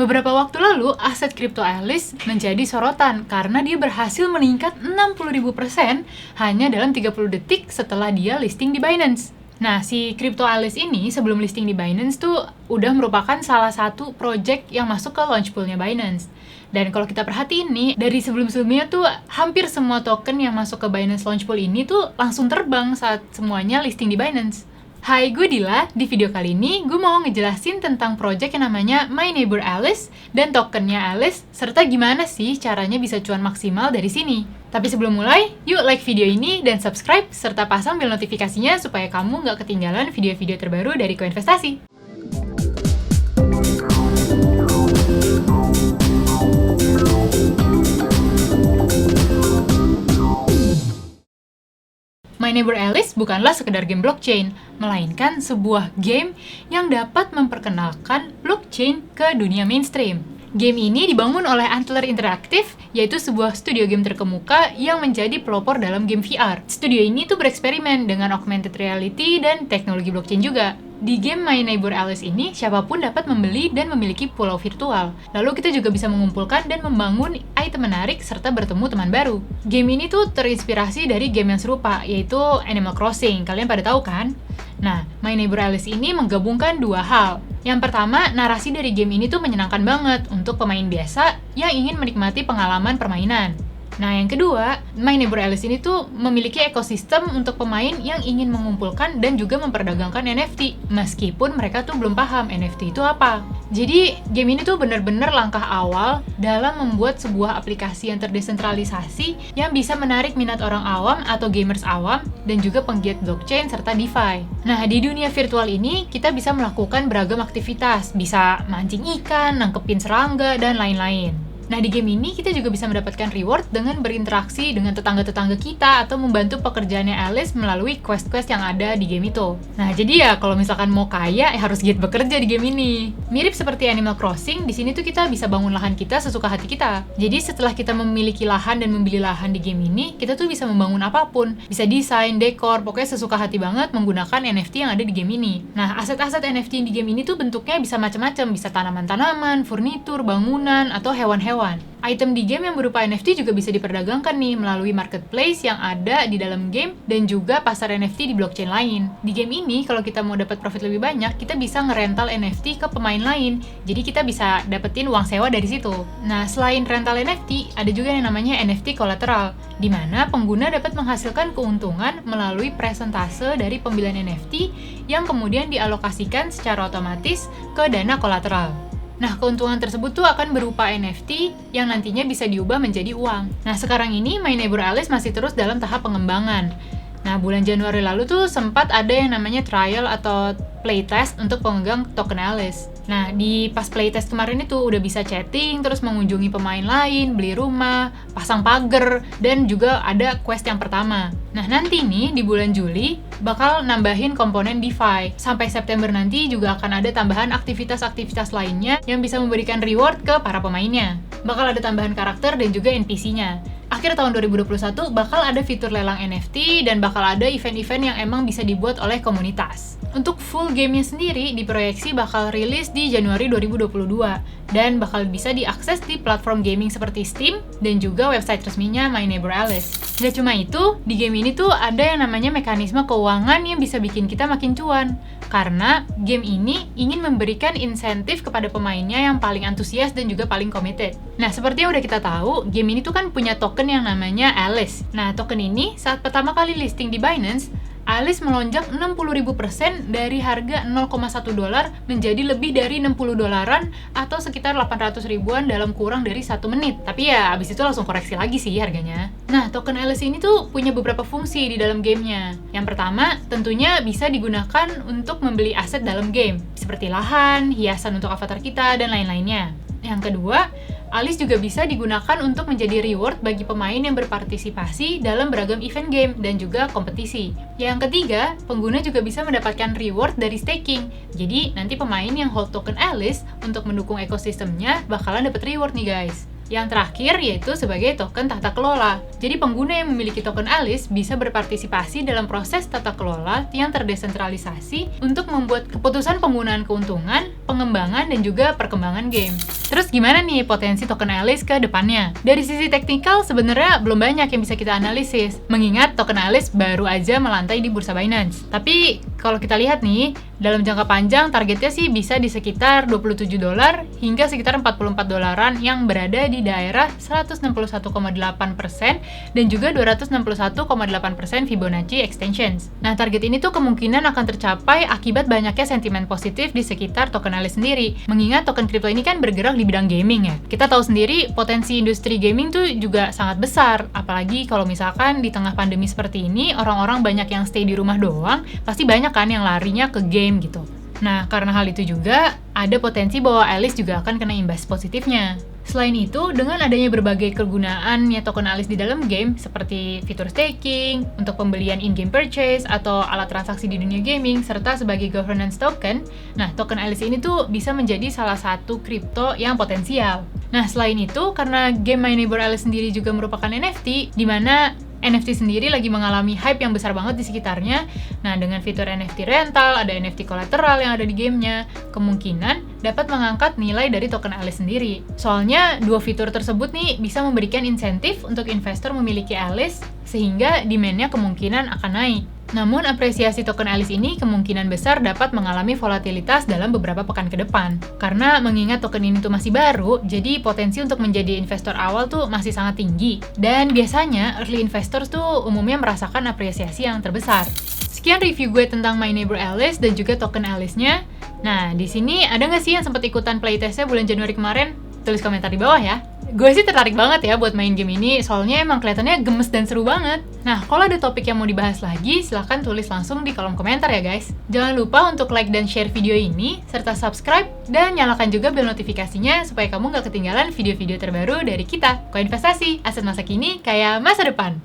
Beberapa waktu lalu, aset kripto Alice menjadi sorotan karena dia berhasil meningkat 60.000% hanya dalam 30 detik setelah dia listing di Binance. Nah, si kripto Alice ini sebelum listing di Binance tuh udah merupakan salah satu project yang masuk ke launch pool-nya Binance. Dan kalau kita perhatiin nih, dari sebelum-sebelumnya tuh hampir semua token yang masuk ke Binance launch pool ini tuh langsung terbang saat semuanya listing di Binance. Hai, gue Dila. Di video kali ini, gue mau ngejelasin tentang project yang namanya My Neighbor Alice dan tokennya Alice, serta gimana sih caranya bisa cuan maksimal dari sini. Tapi sebelum mulai, yuk like video ini dan subscribe, serta pasang bel notifikasinya supaya kamu nggak ketinggalan video-video terbaru dari Koinvestasi. My Neighbor Alice bukanlah sekedar game blockchain, melainkan sebuah game yang dapat memperkenalkan blockchain ke dunia mainstream. Game ini dibangun oleh Antler Interactive, yaitu sebuah studio game terkemuka yang menjadi pelopor dalam game VR. Studio ini tuh bereksperimen dengan augmented reality dan teknologi blockchain juga. Di game My Neighbor Alice ini, siapapun dapat membeli dan memiliki pulau virtual. Lalu kita juga bisa mengumpulkan dan membangun item menarik serta bertemu teman baru. Game ini tuh terinspirasi dari game yang serupa, yaitu Animal Crossing. Kalian pada tahu kan? Nah, My Neighbor Alice ini menggabungkan dua hal. Yang pertama, narasi dari game ini tuh menyenangkan banget untuk pemain biasa yang ingin menikmati pengalaman permainan. Nah, yang kedua, My Neighbor Alice ini tuh memiliki ekosistem untuk pemain yang ingin mengumpulkan dan juga memperdagangkan NFT, meskipun mereka tuh belum paham NFT itu apa. Jadi, game ini tuh benar-benar langkah awal dalam membuat sebuah aplikasi yang terdesentralisasi yang bisa menarik minat orang awam atau gamers awam dan juga penggiat blockchain serta DeFi. Nah, di dunia virtual ini, kita bisa melakukan beragam aktivitas, bisa mancing ikan, nangkepin serangga, dan lain-lain. Nah, di game ini kita juga bisa mendapatkan reward dengan berinteraksi dengan tetangga-tetangga kita atau membantu pekerjaannya Alice melalui quest-quest yang ada di game itu. Nah, jadi ya kalau misalkan mau kaya, harus giat bekerja di game ini. Mirip seperti Animal Crossing, di sini tuh kita bisa bangun lahan kita sesuka hati kita. Jadi setelah kita memiliki lahan dan membeli lahan di game ini, kita tuh bisa membangun apapun. Bisa desain, dekor, pokoknya sesuka hati banget menggunakan NFT yang ada di game ini. Nah, aset-aset NFT di game ini tuh bentuknya bisa macam-macam, bisa tanaman-tanaman, furnitur, bangunan, atau hewan-hewan. Item di game yang berupa NFT juga bisa diperdagangkan nih melalui marketplace yang ada di dalam game dan juga pasar NFT di blockchain lain. Di game ini, kalau kita mau dapat profit lebih banyak, kita bisa ngerental NFT ke pemain lain. Jadi kita bisa dapetin uang sewa dari situ. Nah, selain rental NFT, ada juga yang namanya NFT collateral, di mana pengguna dapat menghasilkan keuntungan melalui presentase dari pembelian NFT yang kemudian dialokasikan secara otomatis ke dana kolateral. Nah, keuntungan tersebut tuh akan berupa NFT yang nantinya bisa diubah menjadi uang. Nah, sekarang ini My Neighbor Alice masih terus dalam tahap pengembangan. Nah, bulan Januari lalu tuh sempat ada yang namanya trial atau playtest untuk pemegang token Alice. Nah, di pas playtest kemarin itu udah bisa chatting, terus mengunjungi pemain lain, beli rumah, pasang pagar, dan juga ada quest yang pertama. Nah, nanti nih di bulan Juli bakal nambahin komponen DeFi. Sampai September nanti juga akan ada tambahan aktivitas-aktivitas lainnya yang bisa memberikan reward ke para pemainnya. Bakal ada tambahan karakter dan juga NPC-nya. Akhir tahun 2021 bakal ada fitur lelang NFT dan bakal ada event-event yang emang bisa dibuat oleh komunitas. Untuk full gamenya sendiri diproyeksi bakal rilis di Januari 2022 dan bakal bisa diakses di platform gaming seperti Steam dan juga website resminya My Neighbor Alice. Gak cuma itu, di game ini tuh ada yang namanya mekanisme keuangan yang bisa bikin kita makin cuan. Karena game ini ingin memberikan insentif kepada pemainnya yang paling antusias dan juga paling committed. Nah, seperti yang udah kita tahu, game ini tuh kan punya token yang namanya Alice. Nah, token ini saat pertama kali listing di Binance, Alice melonjak 60.000% dari harga $0,1 menjadi lebih dari $60 atau sekitar 800 ribuan dalam kurang dari 1 menit. Tapi ya abis itu langsung koreksi lagi sih harganya. Nah, token Alice ini tuh punya beberapa fungsi di dalam gamenya. Yang pertama, tentunya bisa digunakan untuk membeli aset dalam game, seperti lahan, hiasan untuk avatar kita, dan lain-lainnya. Yang kedua, Alice juga bisa digunakan untuk menjadi reward bagi pemain yang berpartisipasi dalam beragam event game dan juga kompetisi. Yang ketiga, pengguna juga bisa mendapatkan reward dari staking. Jadi, nanti pemain yang hold token Alice untuk mendukung ekosistemnya bakalan dapat reward nih guys. Yang terakhir yaitu sebagai token tata kelola. Jadi pengguna yang memiliki token Alice bisa berpartisipasi dalam proses tata kelola yang terdesentralisasi untuk membuat keputusan penggunaan keuntungan, pengembangan, dan juga perkembangan game. Terus gimana nih potensi token Alice ke depannya? Dari sisi teknikal sebenarnya belum banyak yang bisa kita analisis, mengingat token Alice baru aja melantai di bursa Binance. Tapi kalau kita lihat nih, dalam jangka panjang targetnya sih bisa di sekitar $27 hingga sekitar $44 yang berada di daerah 161,8% dan juga 261,8% Fibonacci extensions. Nah, target ini tuh kemungkinan akan tercapai akibat banyaknya sentimen positif di sekitar token Alice sendiri. Mengingat token kripto ini kan bergerak di bidang gaming ya. Kita tahu sendiri potensi industri gaming tuh juga sangat besar, apalagi kalau misalkan di tengah pandemi seperti ini orang-orang banyak yang stay di rumah doang, pasti banyak kan yang larinya ke game gitu. Nah, karena hal itu juga, ada potensi bahwa Alice juga akan kena imbas positifnya. Selain itu, dengan adanya berbagai kegunaannya token Alice di dalam game, seperti fitur staking, untuk pembelian in-game purchase, atau alat transaksi di dunia gaming, serta sebagai governance token, nah, token Alice ini tuh bisa menjadi salah satu kripto yang potensial. Nah, selain itu, karena game My Neighbor Alice sendiri juga merupakan NFT, di mana NFT sendiri lagi mengalami hype yang besar banget di sekitarnya. Nah, dengan fitur NFT rental, ada NFT kolateral yang ada di gamenya, kemungkinan dapat mengangkat nilai dari token Alice sendiri. Soalnya, dua fitur tersebut nih bisa memberikan insentif untuk investor memiliki Alice, sehingga demand-nya kemungkinan akan naik. Namun, apresiasi token Alice ini kemungkinan besar dapat mengalami volatilitas dalam beberapa pekan ke depan. Karena mengingat token ini tuh masih baru, jadi potensi untuk menjadi investor awal tuh masih sangat tinggi. Dan biasanya, early investors tuh umumnya merasakan apresiasi yang terbesar. Sekian review gue tentang My Neighbor Alice dan juga token Alice-nya. Nah, di sini ada nggak sih yang sempat ikutan playtestnya bulan Januari kemarin? Tulis komentar di bawah ya. Gue sih tertarik banget ya buat main game ini, soalnya emang kelihatannya gemes dan seru banget. Nah, kalau ada topik yang mau dibahas lagi, silahkan tulis langsung di kolom komentar ya guys. Jangan lupa untuk like dan share video ini, serta subscribe, dan nyalakan juga bel notifikasinya supaya kamu nggak ketinggalan video-video terbaru dari kita. Koinvestasi, aset masa kini kayak masa depan.